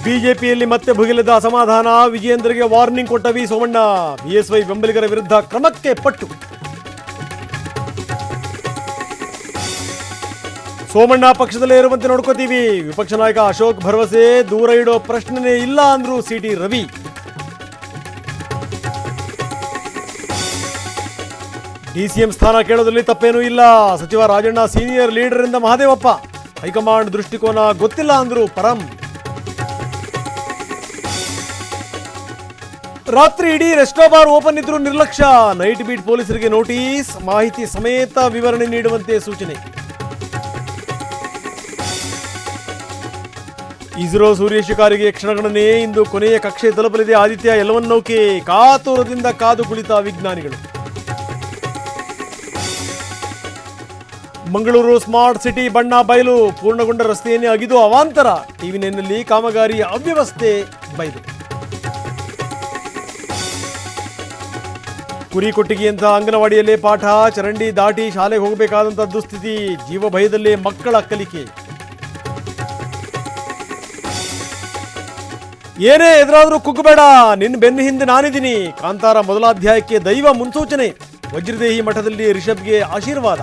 ಬಿಜೆಪಿಯಲ್ಲಿ ಮತ್ತೆ ಭುಗಿಲಿದ ಅಸಮಾಧಾನ. ವಿಜಯೇಂದ್ರಗೆ ವಾರ್ನಿಂಗ್ ಕೊಟ್ಟ ವಿ ಸೋಮಣ್ಣ. ಬಿಎಸ್ವೈ ಬೆಂಬಲಿಗರ ವಿರುದ್ಧ ಕ್ರಮಕ್ಕೆ ಪಟ್ಟು. ಸೋಮಣ್ಣ ಪಕ್ಷದಲ್ಲೇ ಇರುವಂತೆ ನೋಡ್ಕೋತೀವಿ. ವಿಪಕ್ಷ ನಾಯಕ ಅಶೋಕ್ ಭರವಸೆ. ದೂರ ಇಡೋ ಪ್ರಶ್ನೆನೇ ಇಲ್ಲ ಅಂದ್ರು ಸಿಟಿ ರವಿ. ಡಿಸಿಎಂ ಸ್ಥಾನ ಕೇಳೋದ್ರಲ್ಲಿ ತಪ್ಪೇನೂ ಇಲ್ಲ. ಸಚಿವ ರಾಜಣ್ಣ ಸೀನಿಯರ್ ಲೀಡರ್ ಇಂದ ಮಹದೇವಪ್ಪ. ಹೈಕಮಾಂಡ್ ದೃಷ್ಟಿಕೋನ ಗೊತ್ತಿಲ್ಲ ಅಂದ್ರು ಪರಂ. ರಾತ್ರಿ ಇಡೀ ರೆಸ್ಟೋ ಬಾರ್ ಓಪನ್ ಇದ್ರೂ ನಿರ್ಲಕ್ಷ್ಯ. ನೈಟ್ ಬೀಟ್ ಪೊಲೀಸರಿಗೆ ನೋಟಿಸ್. ಮಾಹಿತಿ ಸಮೇತ ವಿವರಣೆ ನೀಡುವಂತೆ ಸೂಚನೆ. ಇಸ್ರೋ ಸೂರ್ಯ ಶಿಕಾರಿಗೆ ಕ್ಷಣಗಣನೆ. ಇಂದು ಕೊನೆಯ ಕಕ್ಷೆ ತಲುಪಲಿದೆ ಆದಿತ್ಯ ಎಲ್1 ನೌಕೆ. ಕಾತುರದಿಂದ ಕಾದು ಕುಳಿತ ವಿಜ್ಞಾನಿಗಳು. ಮಂಗಳೂರು ಸ್ಮಾರ್ಟ್ ಸಿಟಿ ಬಣ್ಣ ಬಯಲು. ಪೂರ್ಣಗೊಂಡ ರಸ್ತೆಯನ್ನೇ ಅಗಿದು ಅವಾಂತರ. ಟಿವಿ9ನಲ್ಲಿ ಕಾಮಗಾರಿ ಅವ್ಯವಸ್ಥೆ ಬಯಲು. ಕುರಿ ಕೊಟ್ಟಿಗೆಯಂತ ಅಂಗನವಾಡಿಯಲ್ಲೇ ಪಾಠ. ಚರಂಡಿ ದಾಟಿ ಶಾಲೆಗೆ ಹೋಗಬೇಕಾದಂಥ ದುಸ್ಥಿತಿ. ಜೀವ ಭಯದಲ್ಲೇ ಮಕ್ಕಳ ಕಲಿಕೆ. ಏನೇ ಎದುರಾದ್ರೂ ಕುಗ್ಗಬೇಡ, ನಿನ್ನ ಬೆನ್ನ ಹಿಂದೆ ನಾನಿದ್ದೀನಿ. ಕಾಂತಾರ ಮೊದಲ ಅಧ್ಯಾಯಕ್ಕೆ ದೈವ ಮುನ್ಸೂಚನೆ. ವಜ್ರದೇಹಿ ಮಠದಲ್ಲಿ ರಿಷಬ್ಗೆ ಆಶೀರ್ವಾದ.